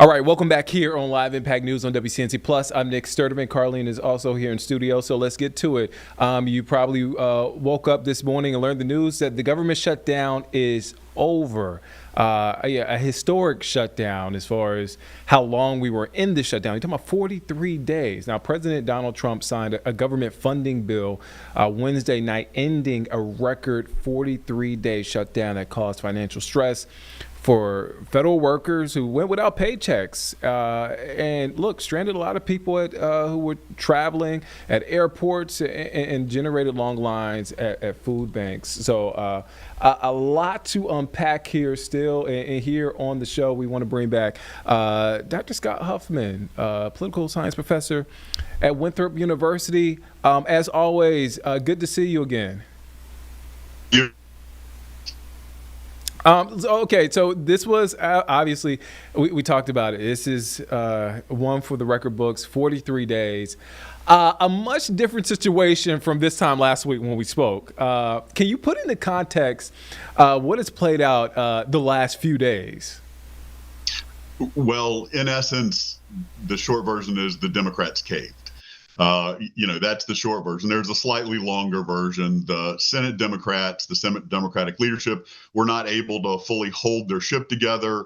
All right, welcome back here on Live Impact News on WCNC Plus. I'm Nick Sturtevant. Carlene is also here in studio, so let's get to it. You probably woke up this morning and learned the news that the government shutdown is over. A historic shutdown as far as how long we were in the shutdown. You're talking about 43 days. Now, President Donald Trump signed a government funding bill Wednesday night, ending a record 43-day shutdown that caused financial stress for federal workers who went without paychecks and look, stranded a lot of people who were traveling at airports and generated long lines at food banks. So a lot to unpack here still. And here on the show, we want to bring back Dr. Scott Huffman, political science professor at Winthrop University. As always, good to see you again. Okay, so this was obviously, we talked about it. This is one for the record books, 43 days. A much different situation from this time last week when we spoke. Can you put into context what has played out the last few days? Well, in essence, the short version is the Democrats caved. That's the short version. There's a slightly longer version. The Senate Democratic leadership were not able to fully hold their ship together.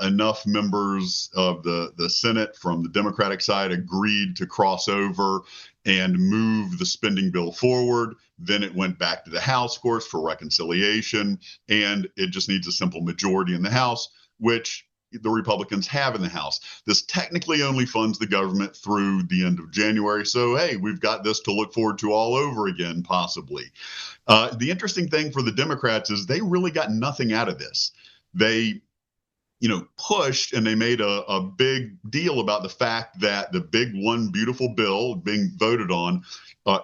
Enough members of the Senate from the Democratic side agreed to cross over and move the spending bill forward. Then it went back to the House, of course, for reconciliation. And it just needs a simple majority in the House, which the Republicans have in the House. This technically only funds the government through the end of January. So, hey, we've got this to look forward to all over again, possibly. The interesting thing for the Democrats is they really got nothing out of this. They, pushed and they made a big deal about the fact that the big one beautiful bill being voted on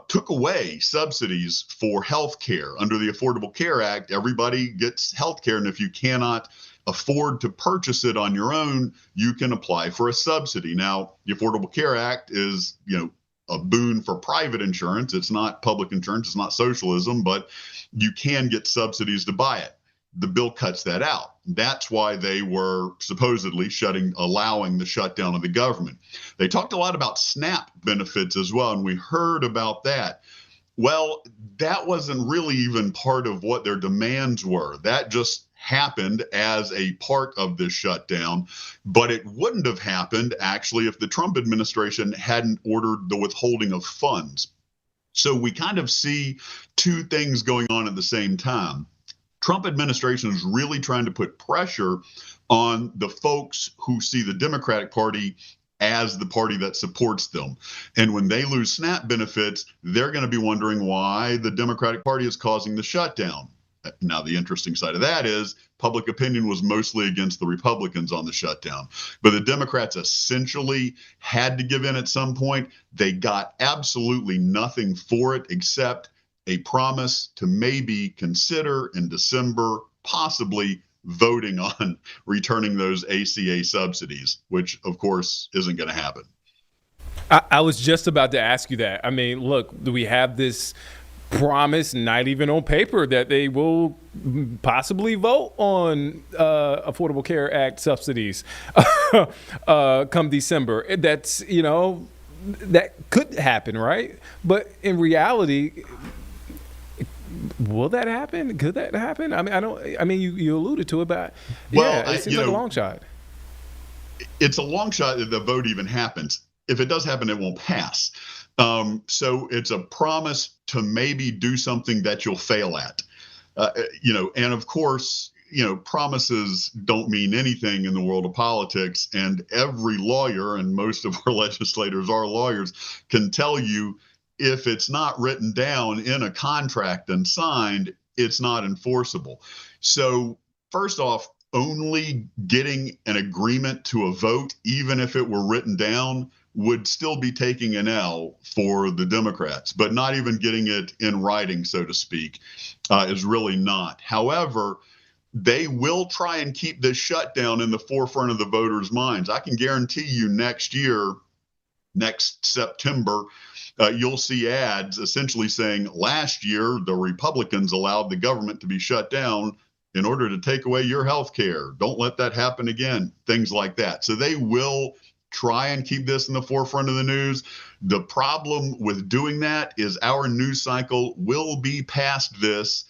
took away subsidies for health care. Under the Affordable Care Act, everybody gets health care. And if you cannot afford to purchase it on your own, you can apply for a subsidy. Now, the Affordable Care Act is, a boon for private insurance. It's not public insurance. It's not socialism, but you can get subsidies to buy it. The bill cuts that out. That's why they were supposedly allowing the shutdown of the government. They talked a lot about SNAP benefits as well, and we heard about that. Well, that wasn't really even part of what their demands were. That just happened as a part of this shutdown, but it wouldn't have happened actually if the Trump administration hadn't ordered the withholding of funds. So we kind of see two things going on at the same time. Trump administration is really trying to put pressure on the folks who see the Democratic Party as the party that supports them. And when they lose SNAP benefits, they're going to be wondering why the Democratic Party is causing the shutdown. Now, the interesting side of that is public opinion was mostly against the Republicans on the shutdown, but the Democrats essentially had to give in at some point. They got absolutely nothing for it except a promise to maybe consider in December, possibly voting on returning those ACA subsidies, which, of course, isn't going to happen. I was just about to ask you that. I mean, look, we have this promise, not even on paper, that they will possibly vote on Affordable Care Act subsidies come December. That's, that could happen, right? But in reality, will that happen? Could that happen? I mean, you alluded to it, but it seems like a long shot. It's a long shot that the vote even happens. If it does happen, it won't pass. So it's a promise to maybe do something that you'll fail at, and of course, promises don't mean anything in the world of politics. And every lawyer, and most of our legislators are lawyers, can tell you if it's not written down in a contract and signed, it's not enforceable. So first off, only getting an agreement to a vote, even if it were written down, would still be taking an L for the Democrats, but not even getting it in writing, so to speak, is really not. However, they will try and keep this shutdown in the forefront of the voters' minds. I can guarantee you next September, you'll see ads essentially saying last year the Republicans allowed the government to be shut down in order to take away your health care. Don't let that happen again, things like that. So they will try and keep this in the forefront of the news. The problem with doing that is our news cycle will be past this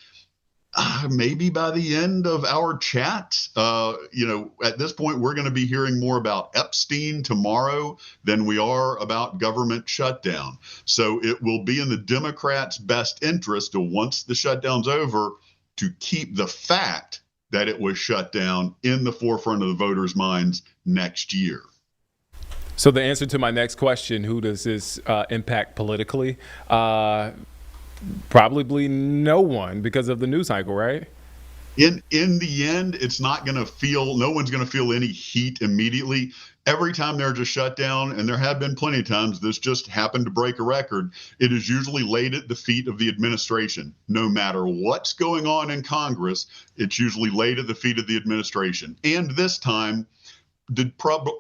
maybe by the end of our chat. At this point, we're going to be hearing more about Epstein tomorrow than we are about government shutdown. So it will be in the Democrats' best interest to, once the shutdown's over, to keep the fact that it was shut down in the forefront of the voters' minds next year. So the answer to my next question, who does this impact politically? Probably no one, because of the news cycle, right? In the end, it's not going to feel, no one's going to feel any heat immediately. Every time there's a shutdown, and there have been plenty of times this just happened to break a record, it is usually laid at the feet of the administration. No matter what's going on in Congress, it's usually laid at the feet of the administration. And this time, the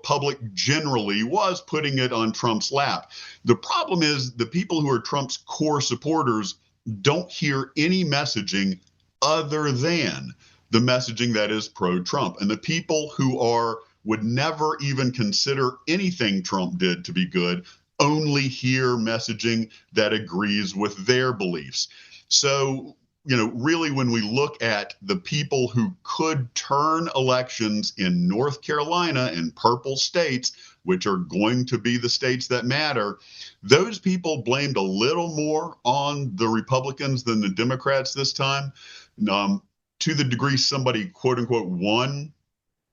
public generally was putting it on Trump's lap. The problem is the people who are Trump's core supporters don't hear any messaging other than the messaging that is pro-Trump. And the people who would never even consider anything Trump did to be good only hear messaging that agrees with their beliefs. So, really, when we look at the people who could turn elections in North Carolina and purple states, which are going to be the states that matter, those people blamed a little more on the Republicans than the Democrats this time. To the degree somebody, quote unquote, won,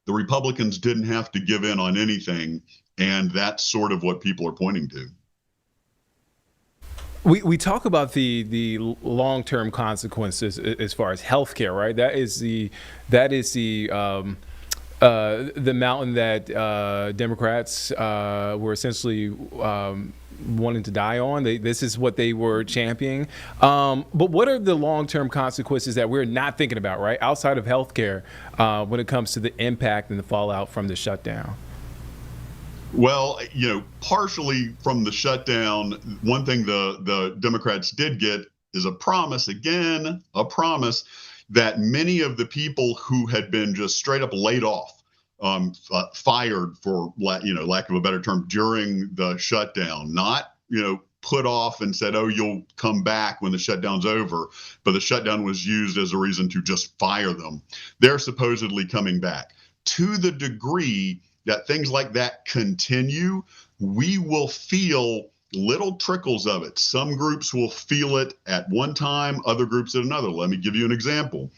the Republicans didn't have to give in on anything. And that's sort of what people are pointing to. We talk about the long-term consequences as far as healthcare, right? That is the mountain that Democrats were essentially wanting to die on. This is what they were championing. But what are the long-term consequences that we're not thinking about, right, outside of healthcare, when it comes to the impact and the fallout from the shutdown? Well, partially from the shutdown, one thing the Democrats did get is a promise that many of the people who had been just straight up laid off, fired for lack of a better term during the shutdown, not put off and said, oh, you'll come back when the shutdown's over, but the shutdown was used as a reason to just fire them. They're supposedly coming back. To the degree that things like that continue, we will feel little trickles of it. Some groups will feel it at one time, other groups at another. Let me give you an example.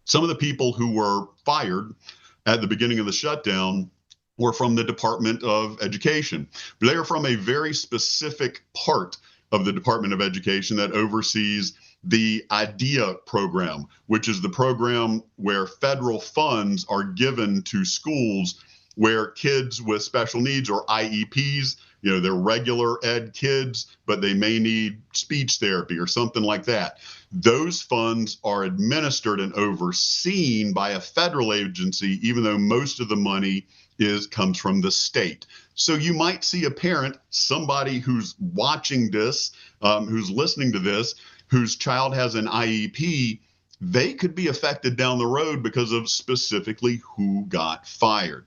Some of the people who were fired at the beginning of the shutdown were from the Department of Education. They are from a very specific part of the Department of Education that oversees the IDEA program, which is the program where federal funds are given to schools where kids with special needs, or IEPs, they're regular ed kids, but they may need speech therapy or something like that. Those funds are administered and overseen by a federal agency, even though most of the money comes from the state. So you might see a parent, somebody who's watching this, who's listening to this, whose child has an IEP, they could be affected down the road because of specifically who got fired.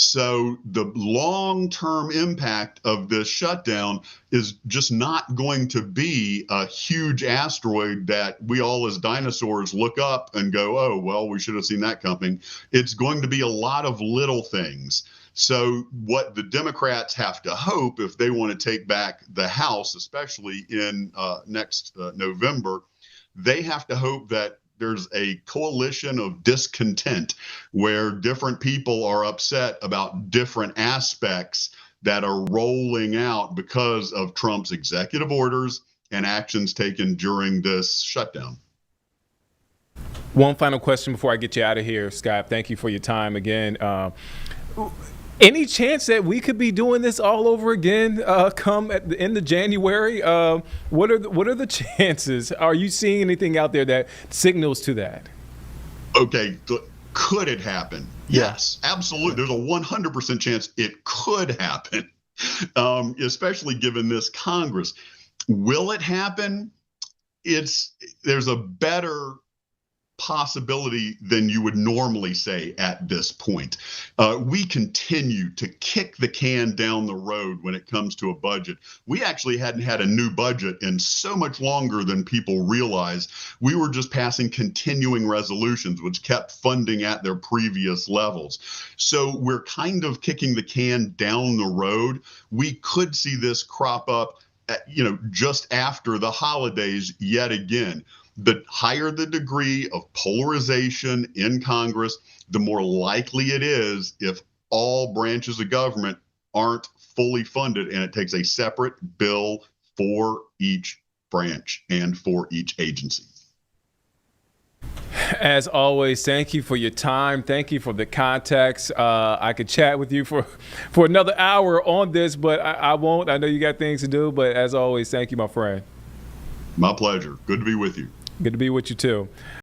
So the long-term impact of this shutdown is just not going to be a huge asteroid that we all as dinosaurs look up and go, oh, well, we should have seen that coming. It's going to be a lot of little things. So what the Democrats have to hope, if they want to take back the House, especially in next November, they have to hope that there's a coalition of discontent where different people are upset about different aspects that are rolling out because of Trump's executive orders and actions taken during this shutdown. One final question before I get you out of here, Scott. Thank you for your time again. Any chance that we could be doing this all over again come at the end of January? What are the chances? Are you seeing anything out there that signals to that? Okay, could it happen? Yes, absolutely. There's a 100% chance it could happen, especially given this Congress. Will it happen? There's a better possibility than you would normally say at this point. We continue to kick the can down the road when it comes to a budget. We actually hadn't had a new budget in so much longer than people realize. We were just passing continuing resolutions, which kept funding at their previous levels. So we're kind of kicking the can down the road. We could see this crop up, just after the holidays yet again. The higher the degree of polarization in Congress, the more likely it is if all branches of government aren't fully funded and it takes a separate bill for each branch and for each agency. As always, thank you for your time. Thank you for the context. I could chat with you for another hour on this, but I won't. I know you got things to do, but as always, thank you, my friend. My pleasure. Good to be with you. Good to be with you, too.